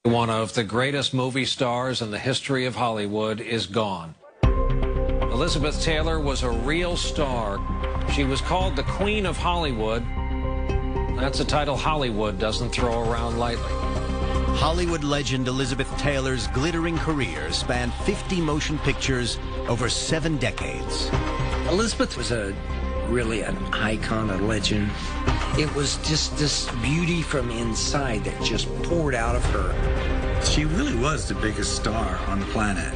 One of the greatest movie stars in the history of Hollywood is gone. Elizabeth Taylor was a real star. She was called the Queen of Hollywood. That's a title Hollywood doesn't throw around lightly. Hollywood legend Elizabeth Taylor's glittering career spanned 50 motion pictures over 7 decades. Elizabeth was really an icon, a legend. It was just this beauty from inside that just poured out of her. She really was the biggest star on the planet.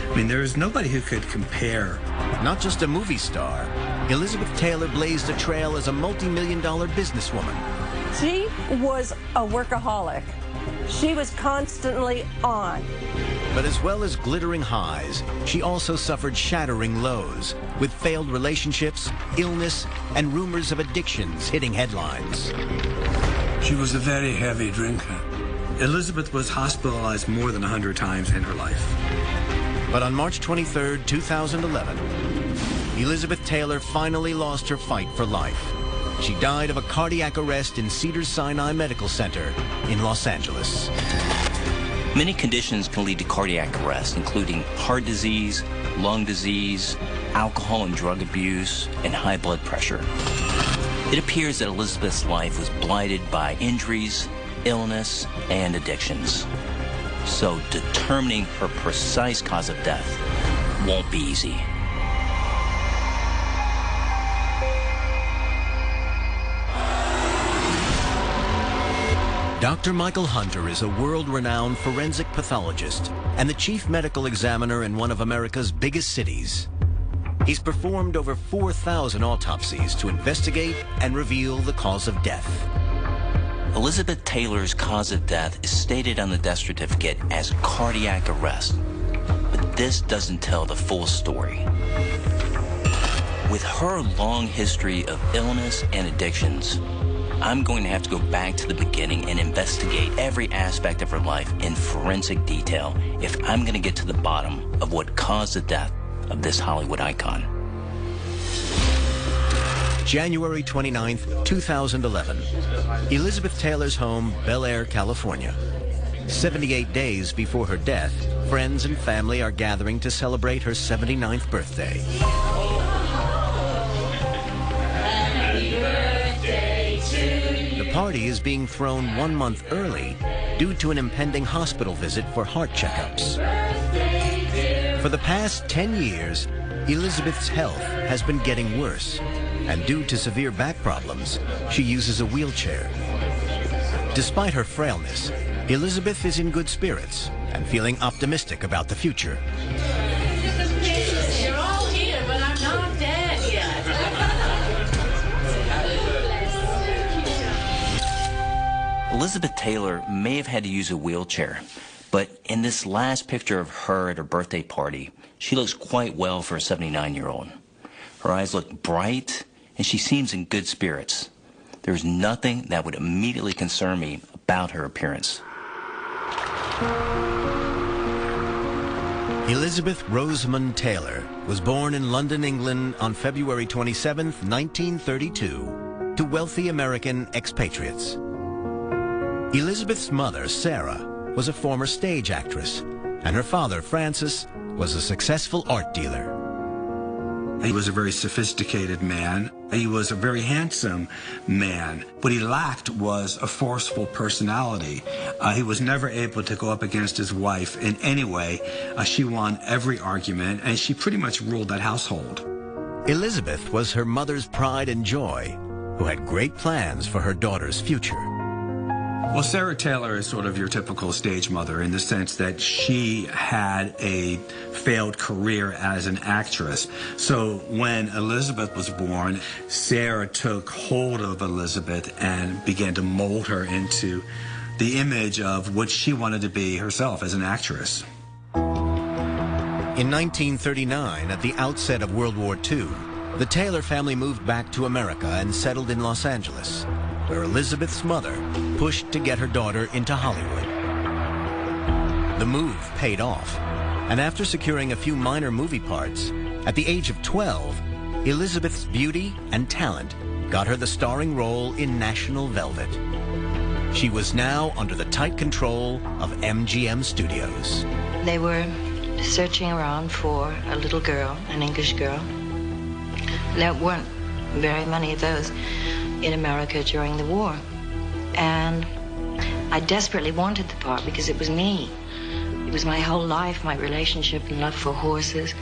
I mean, there is nobody who could compare. Not just a movie star, Elizabeth Taylor blazed a trail as a multi-million-dollar businesswoman. She was a workaholic. She was constantly on. But as well as glittering highs, she also suffered shattering lows, with failed relationships, illness, and rumors of addictions hitting headlines. She was a very heavy drinker. Elizabeth was hospitalized more than 100 times in her life. But on March 23, 2011, Elizabeth Taylor finally lost her fight for life. She died of a cardiac arrest in Cedars-Sinai Medical Center in Los Angeles. Many conditions can lead to cardiac arrest, including heart disease, lung disease, alcohol and drug abuse, and high blood pressure. It appears that Elizabeth's life was blighted by injuries, illness, and addictions. So determining her precise cause of death won't be easy. Dr. Michael Hunter is a world-renowned forensic pathologist and the chief medical examiner in one of America's biggest cities. He's performed over 4,000 autopsies to investigate and reveal the cause of death. Elizabeth Taylor's cause of death is stated on the death certificate as cardiac arrest, but this doesn't tell the full story. With her long history of illness and addictions, I'm going to have to go back to the beginning and investigate every aspect of her life in forensic detail if I'm going to get to the bottom of what caused the death of this Hollywood icon. January 29th, 2011. Elizabeth Taylor's home, Bel Air, California. 78 days before her death, friends and family are gathering to celebrate her 79th birthday. The party is being thrown 1 month early due to an impending hospital visit for heart checkups. For the past 10 years, Elizabeth's health has been getting worse, and due to severe back problems, she uses a wheelchair. Despite her frailness, Elizabeth is in good spirits and feeling optimistic about the future. You're all here, but I'm not dead yet. Elizabeth Taylor may have had to use a wheelchair, but in this last picture of her at her birthday party, she looks quite well for a 79-year-old. Her eyes look bright, and she seems in good spirits. There's nothing that would immediately concern me about her appearance. Elizabeth Rosamond Taylor was born in London, England on February 27, 1932, to wealthy American expatriates. Elizabeth's mother, Sarah, was a former stage actress, and her father, Francis, was a successful art dealer. He was a very sophisticated man. He was a very handsome man. What he lacked was a forceful personality. He was never able to go up against his wife in any way. She won every argument, and she pretty much ruled that household. Elizabeth was her mother's pride and joy, who had great plans for her daughter's future. Well, Sarah Taylor is sort of your typical stage mother in the sense that she had a failed career as an actress. So when Elizabeth was born, Sarah took hold of Elizabeth and began to mold her into the image of what she wanted to be herself as an actress. In 1939, at the outset of World War II, the Taylor family moved back to America and settled in Los Angeles, where Elizabeth's mother pushed to get her daughter into Hollywood. The move paid off, and after securing a few minor movie parts, at the age of 12, Elizabeth's beauty and talent got her the starring role in National Velvet. She was now under the tight control of MGM Studios. They were searching around for a little girl, an English girl. There weren't very many of those in America during the war. And I desperately wanted the part because it was me. It was my whole life, my relationship and love for horses.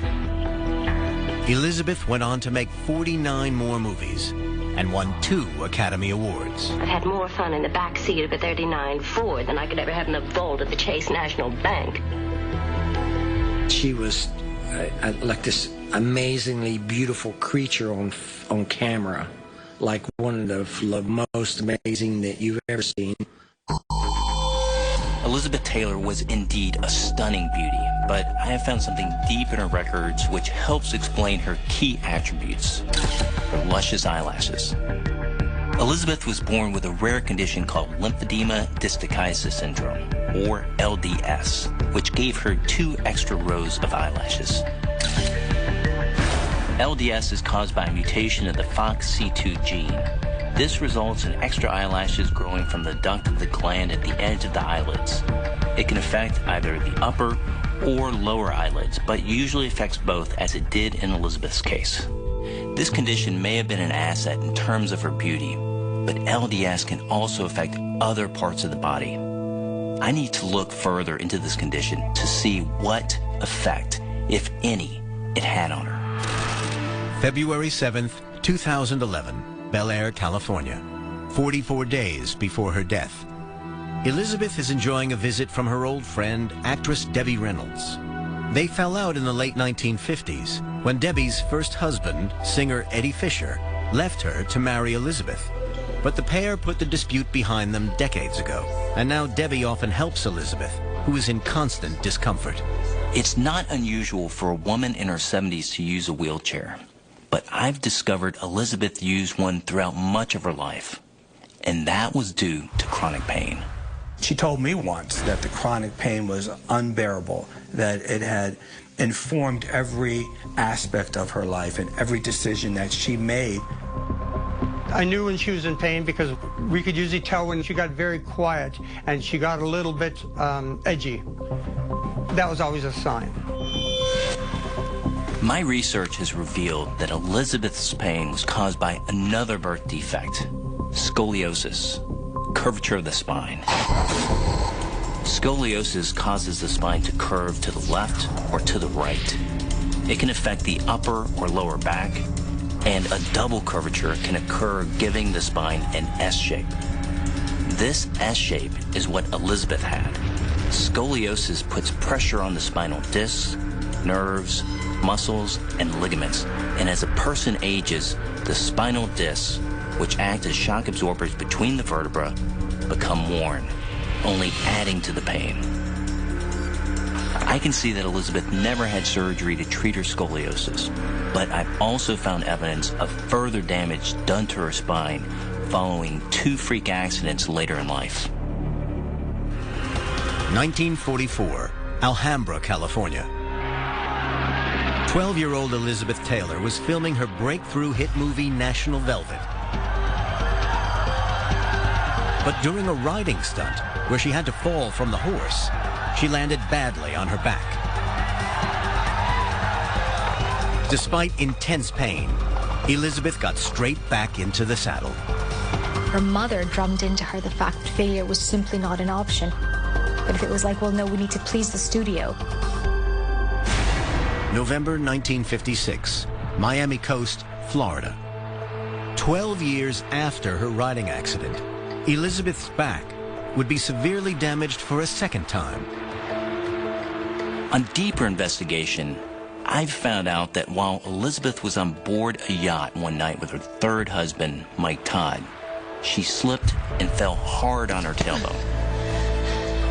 Elizabeth went on to make 49 more movies and won 2 Academy Awards. I've had more fun in the back seat of a 39 Ford than I could ever have in the vault of the Chase National Bank. She was like this amazingly beautiful creature on camera, like one of the most amazing that you've ever seen. Elizabeth Taylor was indeed a stunning beauty, but I have found something deep in her records which helps explain her key attributes: her luscious eyelashes. Elizabeth was born with a rare condition called lymphedema distichiasis syndrome, or LDS, which gave her 2 extra rows of eyelashes. LDS is caused by a mutation of the FOXC2 gene. This results in extra eyelashes growing from the duct of the gland at the edge of the eyelids. It can affect either the upper or lower eyelids, but usually affects both, as it did in Elizabeth's case. This condition may have been an asset in terms of her beauty, but LDS can also affect other parts of the body. I need to look further into this condition to see what effect, if any, it had on her. February 7th, 2011, Bel Air, California, 44 days before her death. Elizabeth is enjoying a visit from her old friend, actress Debbie Reynolds. They fell out in the late 1950s when Debbie's first husband, singer Eddie Fisher, left her to marry Elizabeth. But the pair put the dispute behind them decades ago, and now Debbie often helps Elizabeth, who is in constant discomfort. It's not unusual for a woman in her 70s to use a wheelchair, but I've discovered Elizabeth used one throughout much of her life, and that was due to chronic pain. She told me once that the chronic pain was unbearable, that it had informed every aspect of her life and every decision that she made. I knew when she was in pain because we could usually tell when she got very quiet and she got a little bit edgy. That was always a sign. My research has revealed that Elizabeth's pain was caused by another birth defect: scoliosis, curvature of the spine. Scoliosis causes the spine to curve to the left or to the right. It can affect the upper or lower back, and a double curvature can occur, giving the spine an S shape. This S shape is what Elizabeth had. Scoliosis puts pressure on the spinal discs, nerves, muscles, and ligaments, and as a person ages, the spinal discs, which act as shock absorbers between the vertebrae, become worn, only adding to the pain. I can see that Elizabeth never had surgery to treat her scoliosis, but I've also found evidence of further damage done to her spine following 2 freak accidents later in life. 1944, Alhambra, California. 12-year-old Elizabeth Taylor was filming her breakthrough hit movie National Velvet. But during a riding stunt, where she had to fall from the horse, she landed badly on her back. Despite intense pain, Elizabeth got straight back into the saddle. Her mother drummed into her the fact that failure was simply not an option. But if it was like, well, no, we need to please the studio. November 1956, Miami Coast, Florida. 12 years after her riding accident, Elizabeth's back would be severely damaged for a second time. On deeper investigation, I've found out that while Elizabeth was on board a yacht one night with her 3rd husband, Mike Todd, she slipped and fell hard on her tailbone.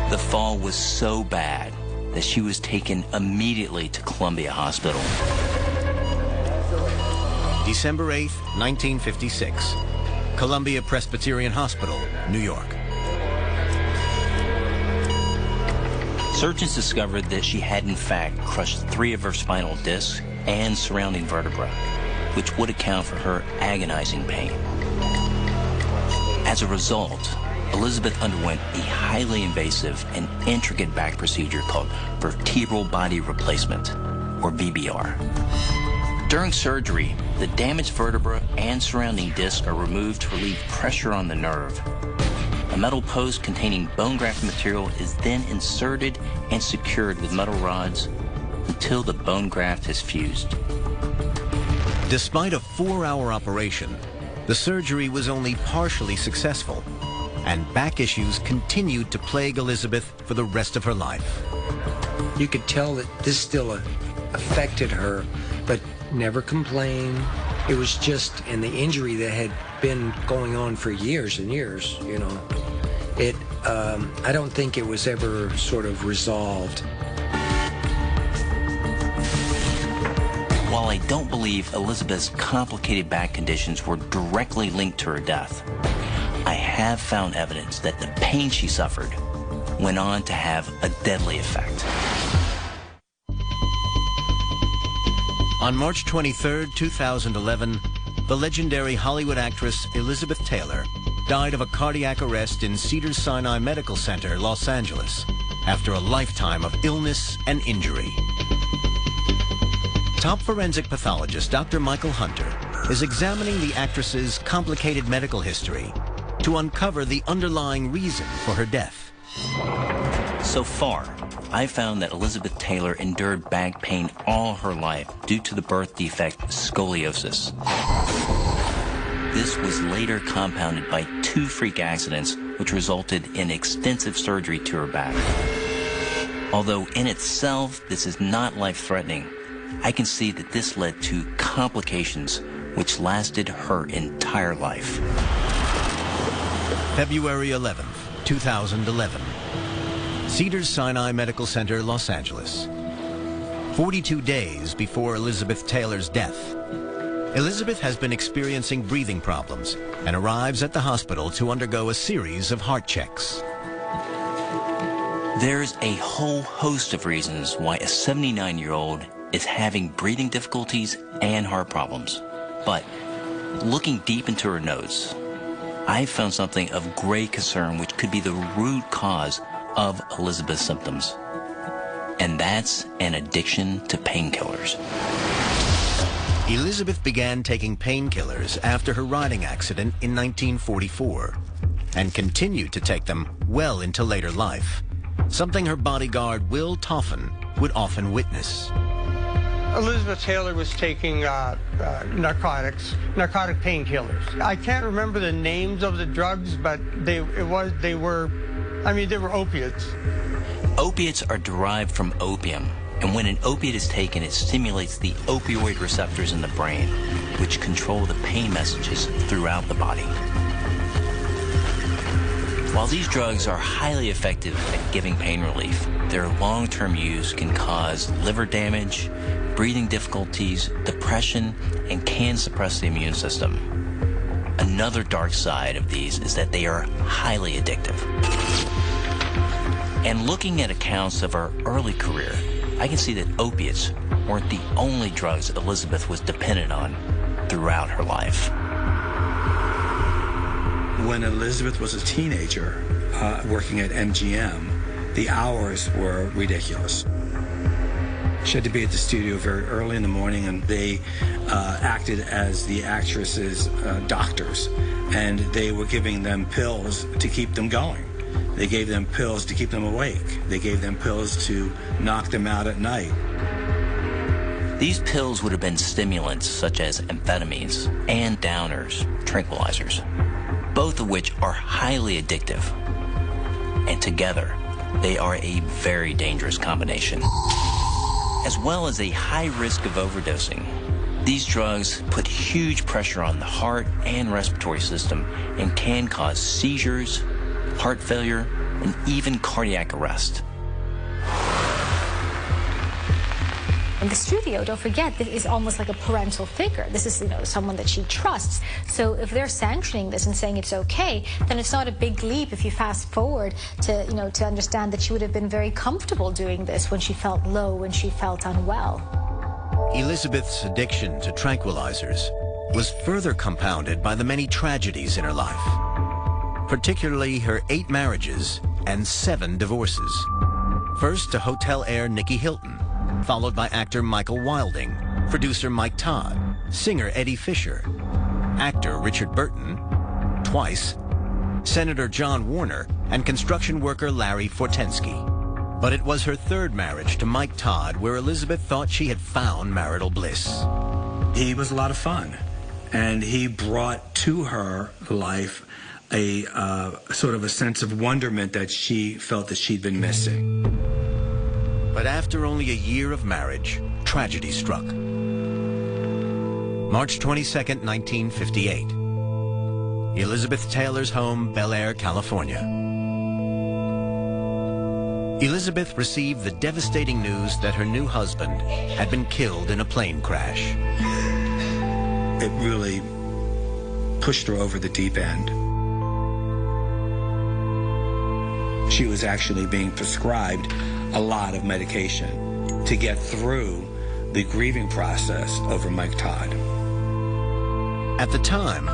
The fall was so bad that she was taken immediately to Columbia Hospital. December 8th, 1956, Columbia Presbyterian Hospital, New York. Surgeons discovered that she had in fact crushed 3 of her spinal discs and surrounding vertebrae, which would account for her agonizing pain. As a result, Elizabeth underwent a highly invasive and intricate back procedure called vertebral body replacement, or VBR. During surgery, the damaged vertebra and surrounding disc are removed to relieve pressure on the nerve. A metal post containing bone graft material is then inserted and secured with metal rods until the bone graft is fused. Despite a 4-hour operation, the surgery was only partially successful, and back issues continued to plague Elizabeth for the rest of her life. You could tell that this still affected her, but never complained. It was just, and the injury that had been going on for years and years, you know, I don't think it was ever sort of resolved. While I don't believe Elizabeth's complicated back conditions were directly linked to her death, I have found evidence that the pain she suffered went on to have a deadly effect. On March 23, 2011, the legendary Hollywood actress Elizabeth Taylor died of a cardiac arrest in Cedars-Sinai Medical Center, Los Angeles, after a lifetime of illness and injury. Top forensic pathologist Dr. Michael Hunter is examining the actress's complicated medical history to uncover the underlying reason for her death. So far, I found that Elizabeth Taylor endured back pain all her life due to the birth defect scoliosis. This was later compounded by 2 freak accidents which resulted in extensive surgery to her back. Although in itself this is not life-threatening, I can see that this led to complications which lasted her entire life. February 11, 2011. Cedars-Sinai Medical Center, Los Angeles. 42 days before Elizabeth Taylor's death, Elizabeth has been experiencing breathing problems and arrives at the hospital to undergo a series of heart checks. There's a whole host of reasons why a 79-year-old is having breathing difficulties and heart problems. But looking deep into her notes, I found something of great concern which could be the root cause of Elizabeth's symptoms. And that's an addiction to painkillers. Elizabeth began taking painkillers after her riding accident in 1944 and continued to take them well into later life, something her bodyguard Will Toffin would often witness. Elizabeth Taylor was taking narcotic painkillers. I can't remember the names of the drugs, but they were opiates. Opiates are derived from opium, and when an opiate is taken, it stimulates the opioid receptors in the brain, which control the pain messages throughout the body. While these drugs are highly effective at giving pain relief, their long-term use can cause liver damage, breathing difficulties, depression, and can suppress the immune system. Another dark side of these is that they are highly addictive. And looking at accounts of her early career, I can see that opiates weren't the only drugs Elizabeth was dependent on throughout her life. When Elizabeth was a teenager, working at MGM, the hours were ridiculous. She had to be at the studio very early in the morning, and they acted as the actresses' doctors, and they were giving them pills to keep them going. They gave them pills to keep them awake. They gave them pills to knock them out at night. These pills would have been stimulants such as amphetamines and downers, tranquilizers, both of which are highly addictive. And together, they are a very dangerous combination. As well as a high risk of overdosing, these drugs put huge pressure on the heart and respiratory system and can cause seizures, heart failure, and even cardiac arrest. In the studio, don't forget, this is almost like a parental figure. This is, someone that she trusts. So if they're sanctioning this and saying it's okay, then it's not a big leap if you fast forward to, to understand that she would have been very comfortable doing this when she felt low, when she felt unwell. Elizabeth's addiction to tranquilizers was further compounded by the many tragedies in her life. particularly her 8 marriages and 7 divorces. First to hotel heir Nikki Hilton, followed by actor Michael Wilding, producer Mike Todd, singer Eddie Fisher, actor Richard Burton, twice, Senator John Warner, and construction worker Larry Fortensky. But it was her 3rd marriage to Mike Todd where Elizabeth thought she had found marital bliss. He was a lot of fun, and he brought to her life a sort of a sense of wonderment that she felt that she'd been missing. But after only a year of marriage, tragedy struck. March 22nd, 1958. Elizabeth Taylor's home, Bel Air, California. Elizabeth received the devastating news that her new husband had been killed in a plane crash. It really pushed her over the deep end. She was actually being prescribed a lot of medication to get through the grieving process over Mike Todd. At the time,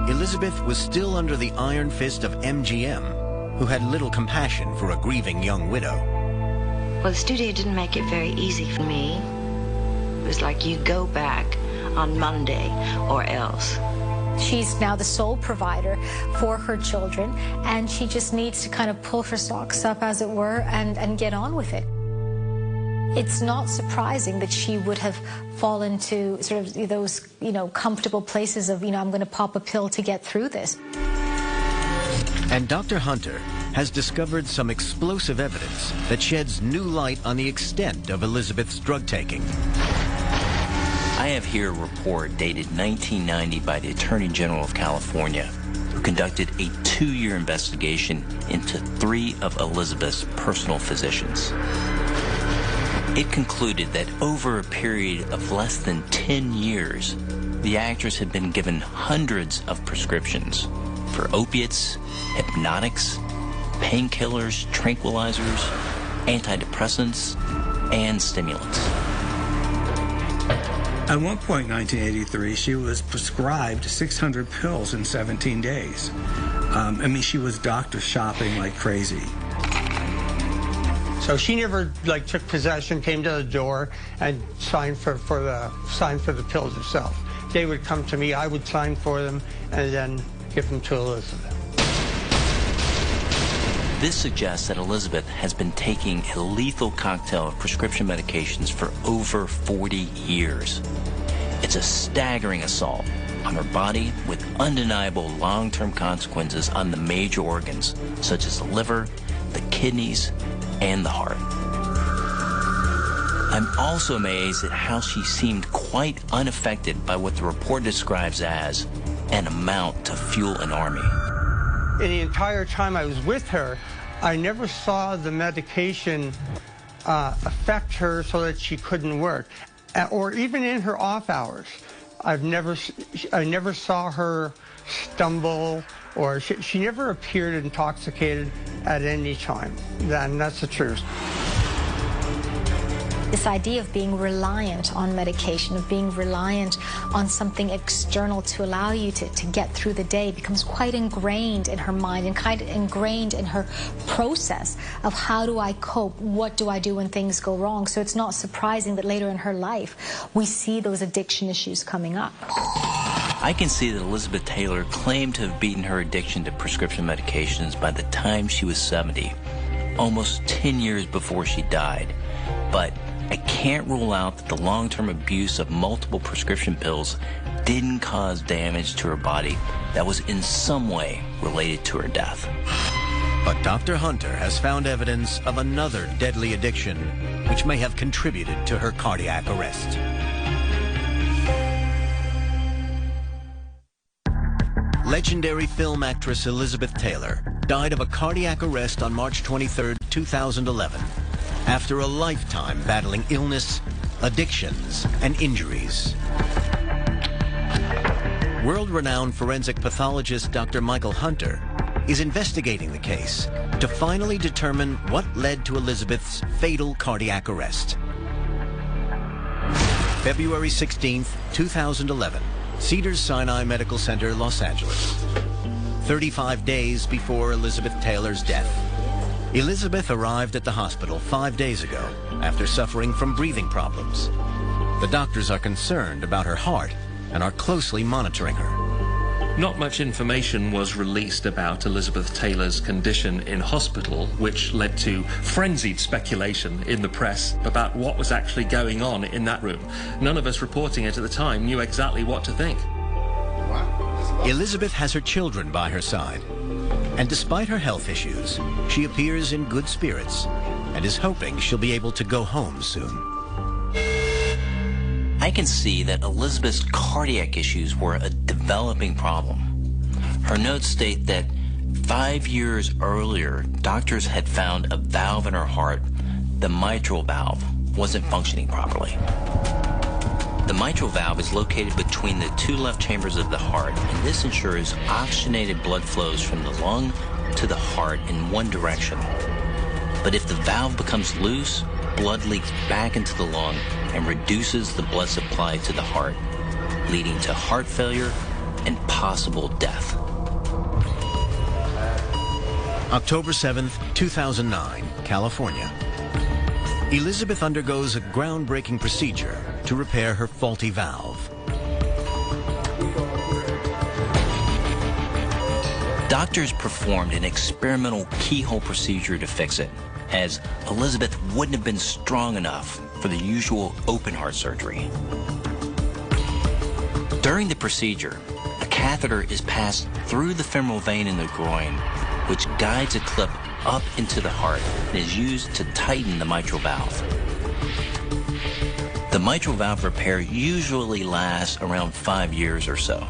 Elizabeth was still under the iron fist of MGM, who had little compassion for a grieving young widow. Well, the studio didn't make it very easy for me. It was like, you go back on Monday or else. She's now the sole provider for her children, and she just needs to kind of pull her socks up, as it were, and get on with it. It's not surprising that she would have fallen to sort of those, comfortable places of, I'm going to pop a pill to get through this. And Dr. Hunter has discovered some explosive evidence that sheds new light on the extent of Elizabeth's drug taking. I have here a report dated 1990 by the Attorney General of California, who conducted a 2-year investigation into 3 of Elizabeth's personal physicians. It concluded that over a period of less than 10 years, the actress had been given hundreds of prescriptions for opiates, hypnotics, painkillers, tranquilizers, antidepressants, and stimulants. At one point in 1983, she was prescribed 600 pills in 17 days. She was doctor shopping like crazy. So she never took possession, came to the door, and signed for the pills herself. They would come to me, I would sign for them, and then give them to Elizabeth. This suggests that Elizabeth has been taking a lethal cocktail of prescription medications for over 40 years. It's a staggering assault on her body with undeniable long-term consequences on the major organs, such as the liver, the kidneys, and the heart. I'm also amazed at how she seemed quite unaffected by what the report describes as an amount to fuel an army. In the entire time I was with her, I never saw the medication affect her so that she couldn't work, or even in her off hours. I never saw her stumble, or she never appeared intoxicated at any time. And that's the truth. This idea of being reliant on medication, of being reliant on something external to allow you to get through the day becomes quite ingrained in her mind and kind of ingrained in her process of how do I cope, what do I do when things go wrong. So it's not surprising that later in her life we see those addiction issues coming up. I can see that Elizabeth Taylor claimed to have beaten her addiction to prescription medications by the time she was 70, almost 10 years before she died. But I can't rule out that the long-term abuse of multiple prescription pills didn't cause damage to her body that was in some way related to her death. But Dr. Hunter has found evidence of another deadly addiction which may have contributed to her cardiac arrest. Legendary film actress Elizabeth Taylor died of a cardiac arrest on March 23, 2011. After a lifetime battling illness, addictions, and injuries. World-renowned forensic pathologist Dr. Michael Hunter is investigating the case to finally determine what led to Elizabeth's fatal cardiac arrest. February 16, 2011, Cedars-Sinai Medical Center, Los Angeles. 35 days before Elizabeth Taylor's death. Elizabeth arrived at the hospital 5 days ago after suffering from breathing problems. The doctors are concerned about her heart and are closely monitoring her. Not much information was released about Elizabeth Taylor's condition in hospital, which led to frenzied speculation in the press about what was actually going on in that room. None of us reporting it at the time knew exactly what to think. Elizabeth has her children by her side, and despite her health issues, she appears in good spirits and is hoping she'll be able to go home soon. I can see that Elizabeth's cardiac issues were a developing problem. Her notes state that 5 years earlier, doctors had found a valve in her heart. The mitral valve wasn't functioning properly. The mitral valve is located between the two left chambers of the heart, and this ensures oxygenated blood flows from the lung to the heart in one direction. But if the valve becomes loose, blood leaks back into the lung and reduces the blood supply to the heart, leading to heart failure and possible death. October 7th, 2009, California. Elizabeth undergoes a groundbreaking procedure to repair her faulty valve. Doctors performed an experimental keyhole procedure to fix it, as Elizabeth wouldn't have been strong enough for the usual open heart surgery. During the procedure, a catheter is passed through the femoral vein in the groin, which guides a clip up into the heart and is used to tighten the mitral valve. The mitral valve repair usually lasts around 5 years or so.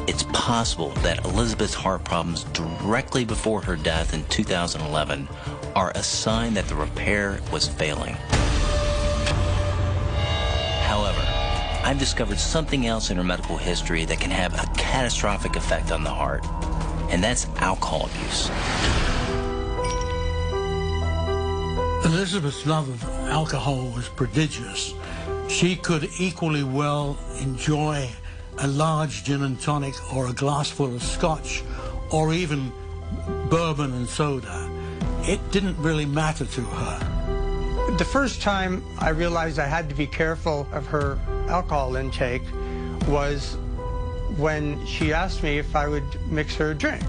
It's possible that Elizabeth's heart problems directly before her death in 2011 are a sign that the repair was failing. However, I've discovered something else in her medical history that can have a catastrophic effect on the heart, and that's alcohol abuse. Elizabeth's love of alcohol was prodigious. She could equally well enjoy a large gin and tonic or a glass full of scotch or even bourbon and soda. It didn't really matter to her. The first time I realized I had to be careful of her alcohol intake was when she asked me if I would mix her a drink.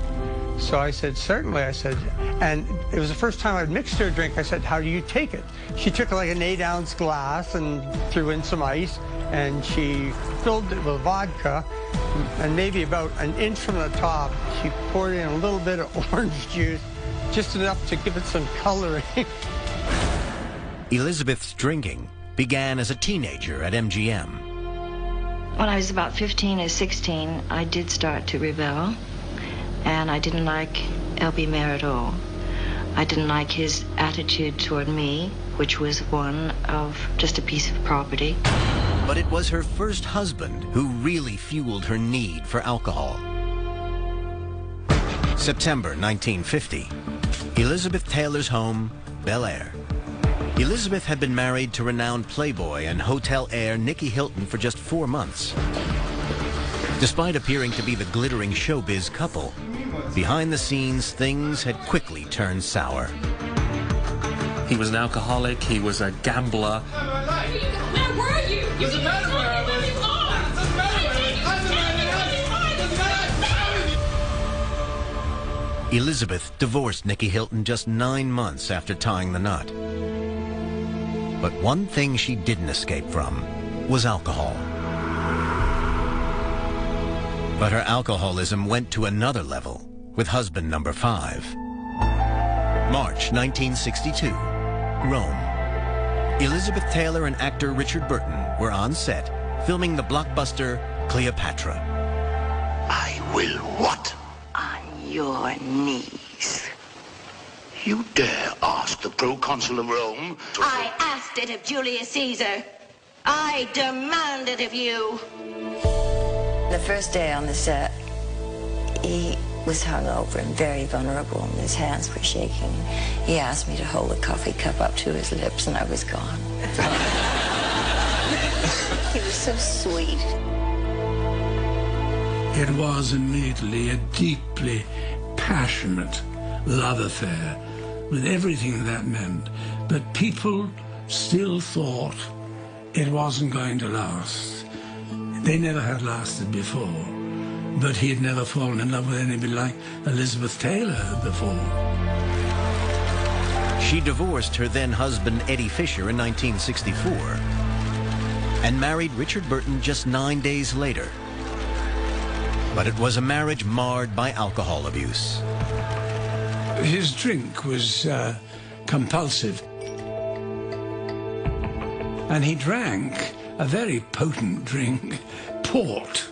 So I said, certainly, I said, and it was the first time I'd mixed her a drink. I said, how do you take it? She took like an 8-ounce glass and threw in some ice, and she filled it with vodka, and maybe about an inch from the top, she poured in a little bit of orange juice, just enough to give it some coloring. Elizabeth's drinking began as a teenager at MGM. When I was about 15 or 16, I did start to rebel. And I didn't like L.B. Mayer at all. I didn't like his attitude toward me, which was one of just a piece of property. But it was her first husband who really fueled her need for alcohol. September 1950. Elizabeth Taylor's home, Bel Air. Elizabeth had been married to renowned playboy and hotel heir Nicky Hilton for just 4 months. Despite appearing to be the glittering showbiz couple, behind the scenes, things had quickly turned sour. He was an alcoholic, he was a gambler. Where were you? You didn't tell me where you are. Elizabeth divorced Nicky Hilton just 9 months after tying the knot. But one thing she didn't escape from was alcohol. But her alcoholism went to another level with husband number 5. March 1962, Rome. Elizabeth Taylor and actor Richard Burton were on set filming the blockbuster Cleopatra. I will what? On your knees. You dare ask the proconsul of Rome? I asked it of Julius Caesar. I demand it of you. The first day on the set, he was hungover and very vulnerable, and his hands were shaking. He asked me to hold the coffee cup up to his lips, and I was gone. He was so sweet. It was immediately a deeply passionate love affair with everything that meant. But people still thought it wasn't going to last. They never had lasted before. But he had never fallen in love with anybody like Elizabeth Taylor before. She divorced her then-husband Eddie Fisher in 1964 and married Richard Burton just 9 days later. But it was a marriage marred by alcohol abuse. His drink was compulsive. And he drank a very potent drink, port.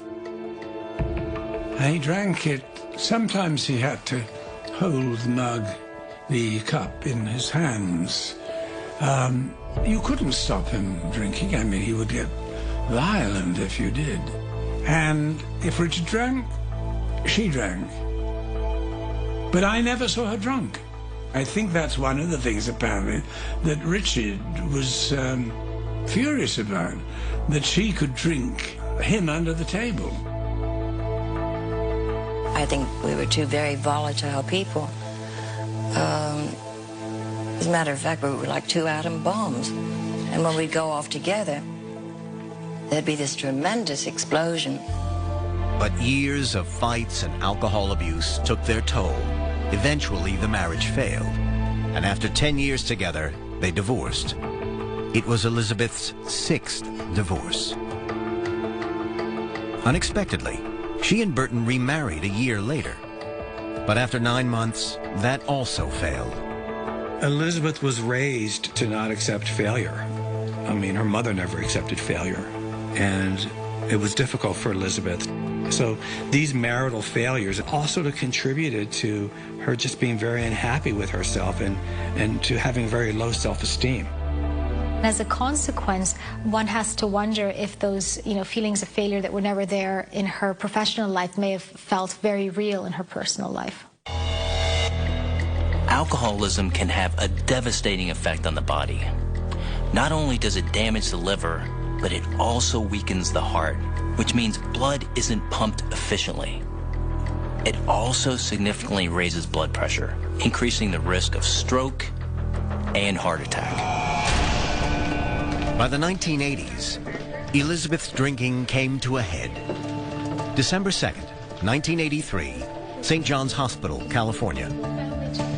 And he drank it, sometimes he had to hold the mug, the cup in his hands. You couldn't stop him drinking. I mean, he would get violent if you did. And if Richard drank, she drank. But I never saw her drunk. I think that's one of the things, apparently, that Richard was furious about, that she could drink him under the table. I think we were two very volatile people. As a matter of fact, we were like two atom bombs. And when we'd go off together, there'd be this tremendous explosion. But years of fights and alcohol abuse took their toll. Eventually, the marriage failed. And after 10 years together, they divorced. It was Elizabeth's 6th divorce. Unexpectedly, she and Burton remarried a year later. But after 9 months, that also failed. Elizabeth was raised to not accept failure. I mean, her mother never accepted failure. And it was difficult for Elizabeth. So these marital failures also contributed to her just being very unhappy with herself and to having very low self-esteem. As a consequence, one has to wonder if those, feelings of failure that were never there in her professional life may have felt very real in her personal life. Alcoholism can have a devastating effect on the body. Not only does it damage the liver, but it also weakens the heart, which means blood isn't pumped efficiently. It also significantly raises blood pressure, increasing the risk of stroke and heart attack. By the 1980s, Elizabeth's drinking came to a head. December 2nd, 1983, St. John's Hospital, California.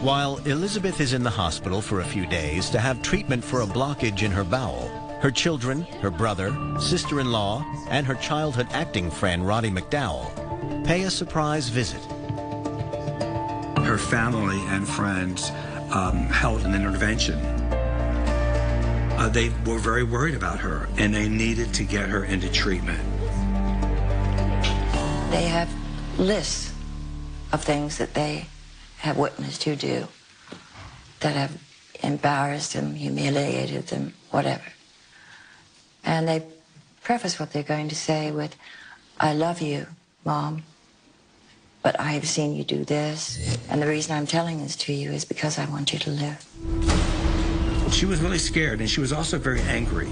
While Elizabeth is in the hospital for a few days to have treatment for a blockage in her bowel, her children, her brother, sister-in-law, and her childhood acting friend, Roddy McDowell, pay a surprise visit. Her family and friends held an intervention. They were very worried about her, and they needed to get her into treatment. They have lists of things that they have witnessed you do that have embarrassed them, humiliated them, whatever. And they preface what they're going to say with, I love you, Mom, but I have seen you do this, and the reason I'm telling this to you is because I want you to live. She was really scared, and she was also very angry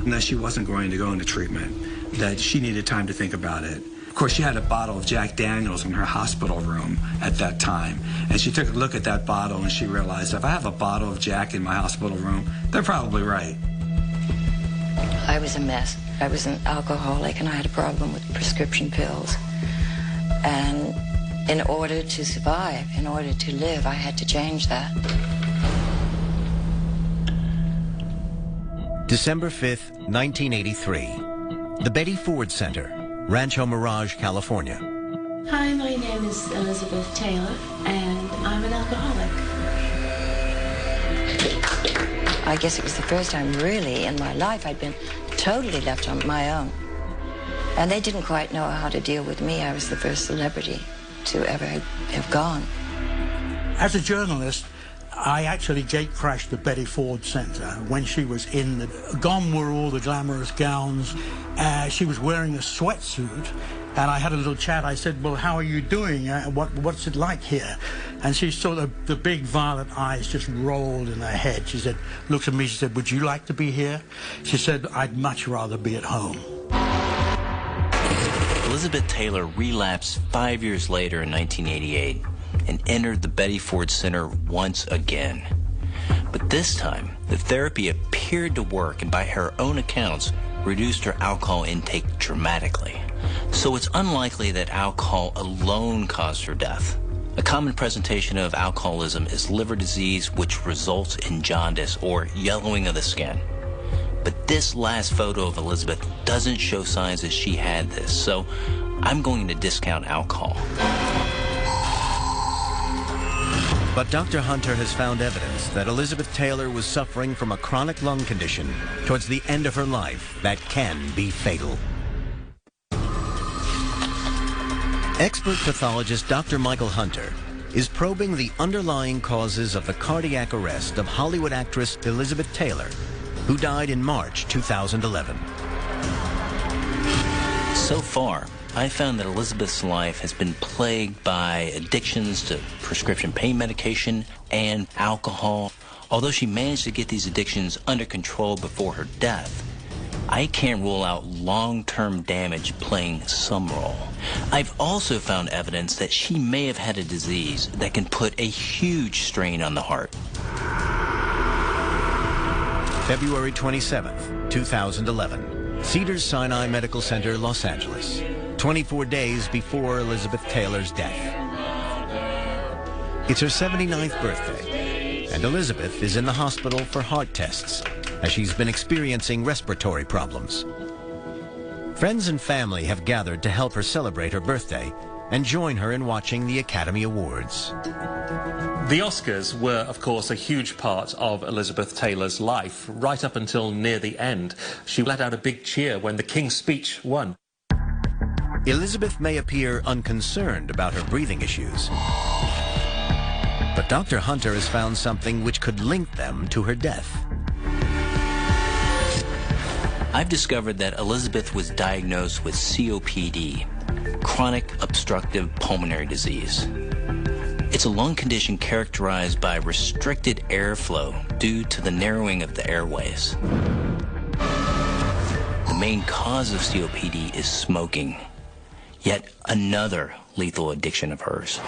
that she wasn't going to go into treatment, that she needed time to think about it. Of course, she had a bottle of Jack Daniels in her hospital room at that time, and she took a look at that bottle and she realized, if I have a bottle of Jack in my hospital room, they're probably right. I was a mess. I was an alcoholic, and I had a problem with prescription pills. And in order to survive, in order to live, I had to change that. December 5th, 1983. The Betty Ford Center, Rancho Mirage, California. Hi, my name is Elizabeth Taylor, and I'm an alcoholic. I guess it was the first time really in my life I'd been totally left on my own. And they didn't quite know how to deal with me. I was the first celebrity to ever have gone. As a journalist, I actually gate crashed the Betty Ford Center when she was in the... Gone were all the glamorous gowns. She was wearing a sweatsuit, and I had a little chat. I said, well, how are you doing? What's it like here? And she saw the big violet eyes just rolled in her head. She said, looked at me, she said, would you like to be here? She said, I'd much rather be at home. Elizabeth Taylor relapsed 5 years later in 1988 and entered the Betty Ford Center once again. But this time, the therapy appeared to work and by her own accounts, reduced her alcohol intake dramatically. So it's unlikely that alcohol alone caused her death. A common presentation of alcoholism is liver disease, which results in jaundice or yellowing of the skin. But this last photo of Elizabeth doesn't show signs that she had this, so I'm going to discount alcohol. But Dr. Hunter has found evidence that Elizabeth Taylor was suffering from a chronic lung condition towards the end of her life that can be fatal. Expert pathologist Dr. Michael Hunter is probing the underlying causes of the cardiac arrest of Hollywood actress Elizabeth Taylor, who died in March 2011. So far, I found that Elizabeth's life has been plagued by addictions to prescription pain medication and alcohol. Although she managed to get these addictions under control before her death, I can't rule out long-term damage playing some role. I've also found evidence that she may have had a disease that can put a huge strain on the heart. February 27th, 2011, Cedars-Sinai Medical Center, Los Angeles, 24 days before Elizabeth Taylor's death. It's her 79th birthday, and Elizabeth is in the hospital for heart tests, as she's been experiencing respiratory problems. Friends and family have gathered to help her celebrate her birthday and join her in watching the Academy Awards. The Oscars were, of course, a huge part of Elizabeth Taylor's life, right up until near the end. She let out a big cheer when the King's Speech won. Elizabeth may appear unconcerned about her breathing issues, but Dr. Hunter has found something which could link them to her death. I've discovered that Elizabeth was diagnosed with COPD, chronic obstructive pulmonary disease. It's a lung condition characterized by restricted airflow due to the narrowing of the airways. The main cause of COPD is smoking, yet another lethal addiction of hers.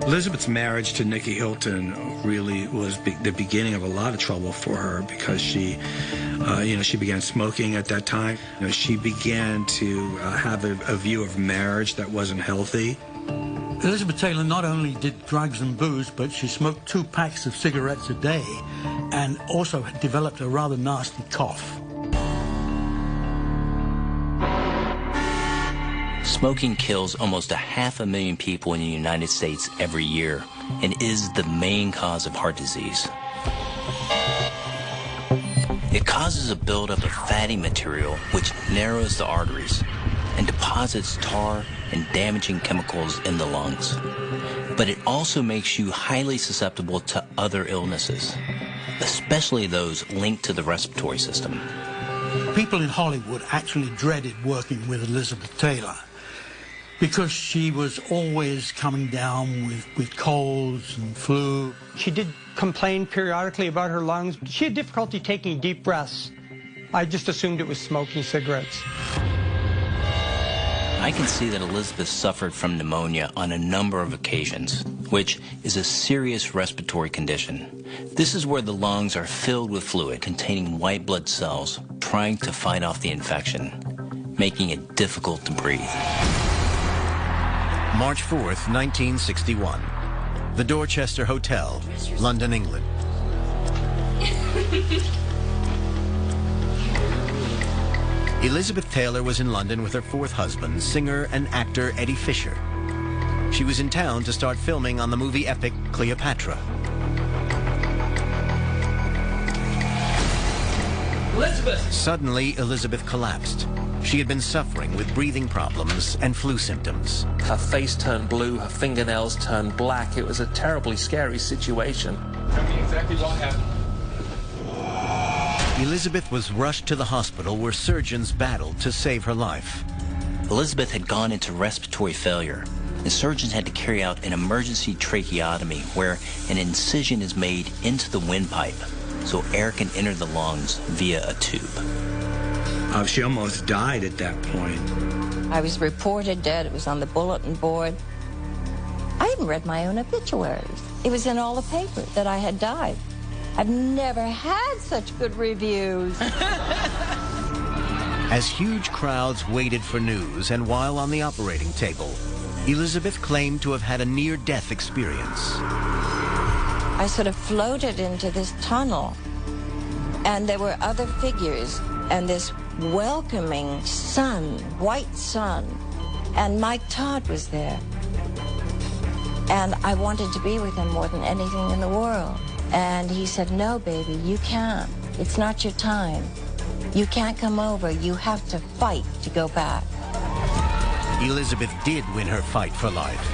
Elizabeth's marriage to Nicky Hilton really was the beginning of a lot of trouble for her because she began smoking at that time. She began to have a view of marriage that wasn't healthy. Elizabeth Taylor not only did drugs and booze, but she smoked 2 packs of cigarettes a day and also had developed a rather nasty cough. Smoking kills almost 500,000 people in the United States every year and is the main cause of heart disease. It causes a buildup of fatty material which narrows the arteries and deposits tar and damaging chemicals in the lungs. But it also makes you highly susceptible to other illnesses, especially those linked to the respiratory system. People in Hollywood actually dreaded working with Elizabeth Taylor because she was always coming down with colds and flu. She did complain periodically about her lungs. She had difficulty taking deep breaths. I just assumed it was smoking cigarettes. I can see that Elizabeth suffered from pneumonia on a number of occasions, which is a serious respiratory condition. This is where the lungs are filled with fluid containing white blood cells trying to fight off the infection, making it difficult to breathe. March 4th, 1961. The Dorchester Hotel, London, England. Elizabeth Taylor was in London with her 4th husband, singer and actor Eddie Fisher. She was in town to start filming on the movie epic Cleopatra. Elizabeth! Suddenly, Elizabeth collapsed. She had been suffering with breathing problems and flu symptoms. Her face turned blue, her fingernails turned black. It was a terribly scary situation. Tell me exactly what happened. Elizabeth was rushed to the hospital where surgeons battled to save her life. Elizabeth had gone into respiratory failure, and surgeons had to carry out an emergency tracheotomy where an incision is made into the windpipe so air can enter the lungs via a tube. She almost died at that point. I was reported dead. It was on the bulletin board. I even read my own obituaries. It was in all the papers that I had died. I've never had such good reviews. As huge crowds waited for news and while on the operating table, Elizabeth claimed to have had a near-death experience. I sort of floated into this tunnel, and there were other figures, and this welcoming sun, white sun, and Mike Todd was there. And I wanted to be with him more than anything in the world. And he said, "No, baby, you can't. It's not your time. You can't come over. You have to fight to go back." Elizabeth did win her fight for life,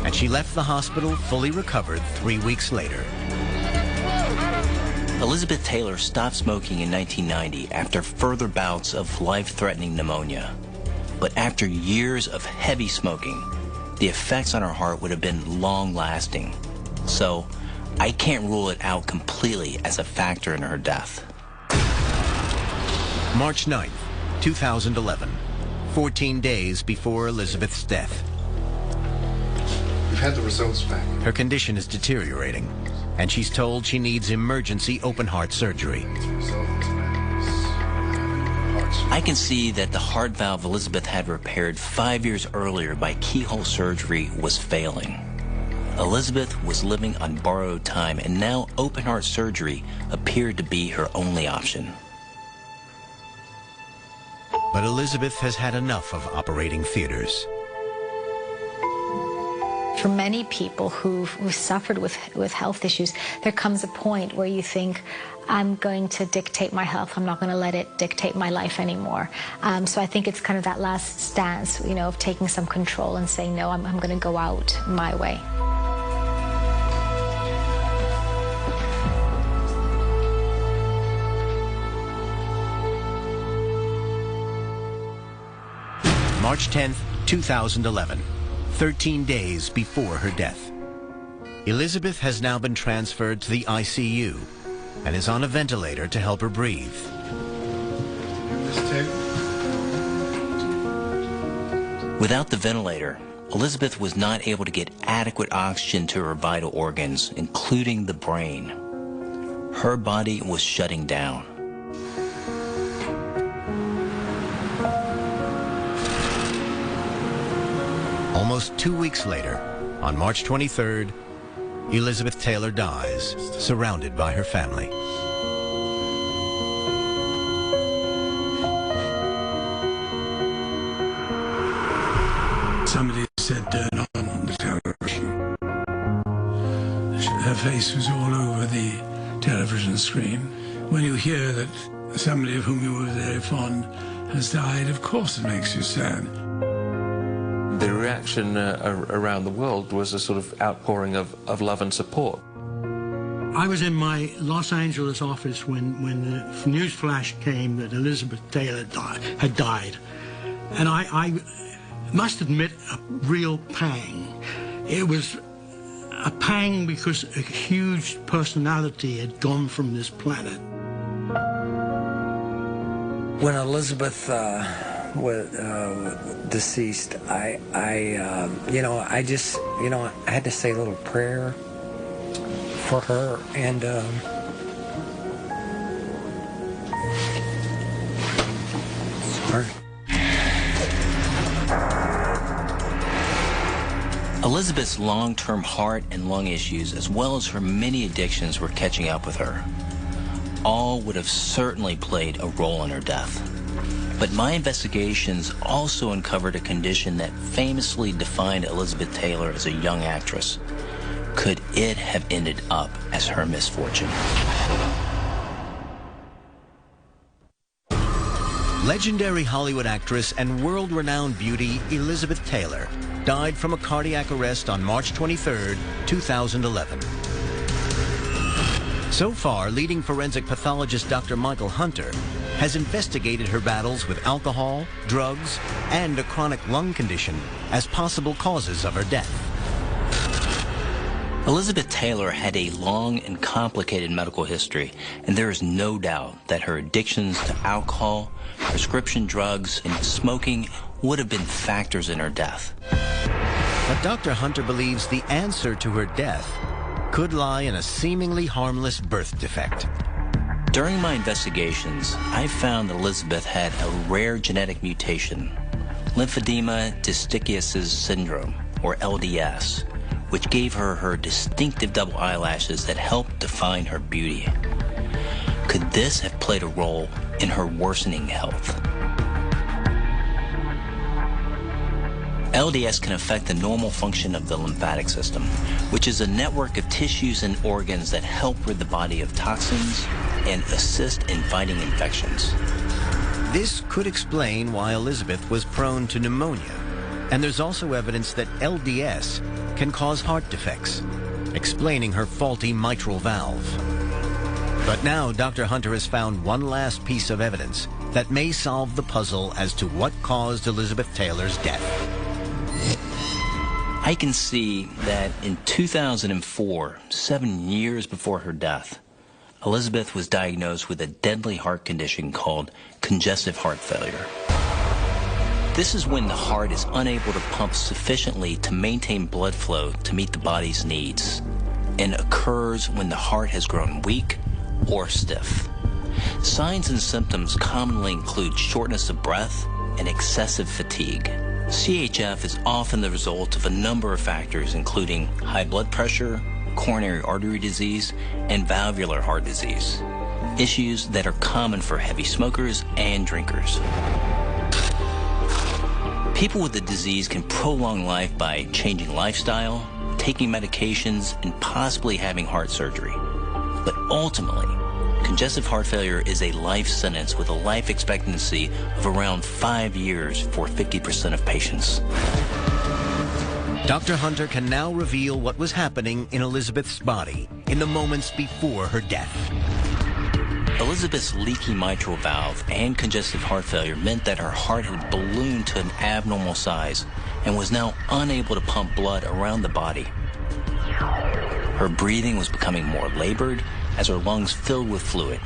and she left the hospital fully recovered 3 weeks later. Elizabeth Taylor stopped smoking in 1990 after further bouts of life-threatening pneumonia. But after years of heavy smoking, the effects on her heart would have been long-lasting. So I can't rule it out completely as a factor in her death. March 9th, 2011, 14 days before Elizabeth's death. We've had the results back. Her condition is deteriorating, and she's told she needs emergency open-heart surgery. I can see that the heart valve Elizabeth had repaired 5 years earlier by keyhole surgery was failing. Elizabeth was living on borrowed time, and now open-heart surgery appeared to be her only option. But Elizabeth has had enough of operating theaters. For many people who've suffered with health issues, there comes a point where you think, I'm going to dictate my health. I'm not going to let it dictate my life anymore. So I think it's kind of that last stance, you know, of taking some control and saying, no, I'm going to go out my way. March 10th, 2011, 13 days before her death. Elizabeth has now been transferred to the ICU and is on a ventilator to help her breathe. Without the ventilator, Elizabeth was not able to get adequate oxygen to her vital organs, including the brain. Her body was shutting down. Almost 2 weeks later, on March 23rd, Elizabeth Taylor dies, surrounded by her family. Somebody said not on the television. Her face was all over the television screen. When you hear that somebody of whom you were very fond has died, of course it makes you sad. The reaction around the world was a sort of outpouring of love and support. I was in my Los Angeles office when the news flash came that Elizabeth Taylor had died. And I must admit a real pang. It was a pang because a huge personality had gone from this planet. When Elizabeth was deceased, I had to say a little prayer for her, and sorry. Elizabeth's long-term heart and lung issues, as well as her many addictions, were catching up with her. All would have certainly played a role in her death. But my investigations also uncovered a condition that famously defined Elizabeth Taylor as a young actress. Could it have ended up as her misfortune? Legendary Hollywood actress and world-renowned beauty Elizabeth Taylor died from a cardiac arrest on March 23, 2011. So far, leading forensic pathologist Dr. Michael Hunter has investigated her battles with alcohol, drugs, and a chronic lung condition as possible causes of her death. Elizabeth Teylor had a long and complicated medical history, and there is no doubt that her addictions to alcohol, prescription drugs, and smoking would have been factors in her death. But Dr. Hunter believes the answer to her death could lie in a seemingly harmless birth defect. During my investigations, I found Elizabeth had a rare genetic mutation, lymphedema distichiasis syndrome, or LDS, which gave her her distinctive double eyelashes that helped define her beauty. Could this have played a role in her worsening health? LDS can affect the normal function of the lymphatic system, which is a network of tissues and organs that help rid the body of toxins and assist in fighting infections. This could explain why Elizabeth was prone to pneumonia, and there's also evidence that LDS can cause heart defects, explaining her faulty mitral valve. But now Dr. Hunter has found one last piece of evidence that may solve the puzzle as to what caused Elizabeth Taylor's death. I can see that in 2004, 7 years before her death, Elizabeth was diagnosed with a deadly heart condition called congestive heart failure. This is when the heart is unable to pump sufficiently to maintain blood flow to meet the body's needs, and occurs when the heart has grown weak or stiff. Signs and symptoms commonly include shortness of breath and excessive fatigue. CHF is often the result of a number of factors, including high blood pressure, coronary artery disease, and valvular heart disease, issues that are common for heavy smokers and drinkers. People with the disease can prolong life by changing lifestyle, taking medications, and possibly having heart surgery. But ultimately, congestive heart failure is a life sentence with a life expectancy of around 5 years for 50% of patients. Dr. Hunter can now reveal what was happening in Elizabeth's body in the moments before her death. Elizabeth's leaky mitral valve and congestive heart failure meant that her heart had ballooned to an abnormal size and was now unable to pump blood around the body. Her breathing was becoming more labored as her lungs filled with fluid,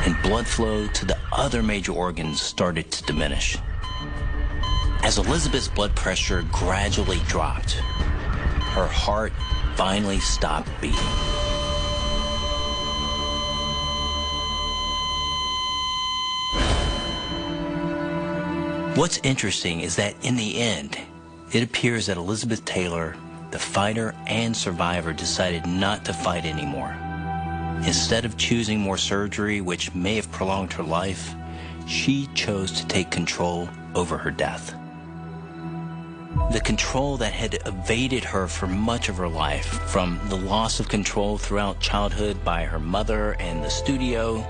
and blood flow to the other major organs started to diminish. As Elizabeth's blood pressure gradually dropped, her heart finally stopped beating. What's interesting is that in the end, it appears that Elizabeth Taylor, the fighter and survivor, decided not to fight anymore. Instead of choosing more surgery, which may have prolonged her life, she chose to take control over her death. The control that had evaded her for much of her life, from the loss of control throughout childhood by her mother and the studio,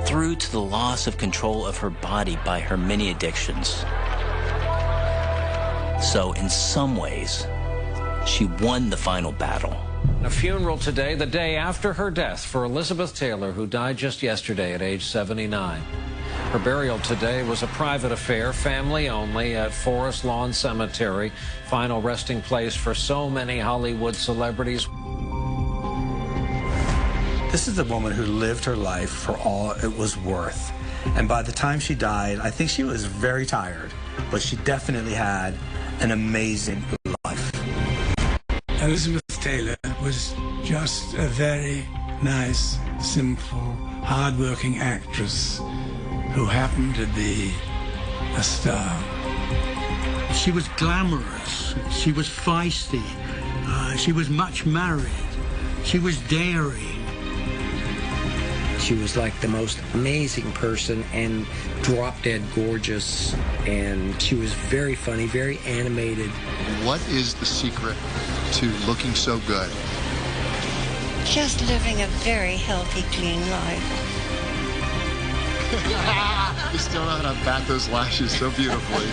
through to the loss of control of her body by her many addictions. So in some ways, she won the final battle. A funeral today, the day after her death, for Elizabeth Taylor, who died just yesterday at age 79. Her burial today was a private affair, family only, at Forest Lawn Cemetery, final resting place for so many Hollywood celebrities. This is a woman who lived her life for all it was worth. And by the time she died, I think she was very tired, but she definitely had an amazing life. Elizabeth Taylor was just a very nice, simple, hard-working actress who happened to be a star. She was glamorous. She was feisty. She was much married. She was daring. She was like the most amazing person and drop-dead gorgeous, and she was very funny, very animated. What is the secret to looking so good? Just living a very healthy, clean life. You still know how to bat those lashes so beautifully.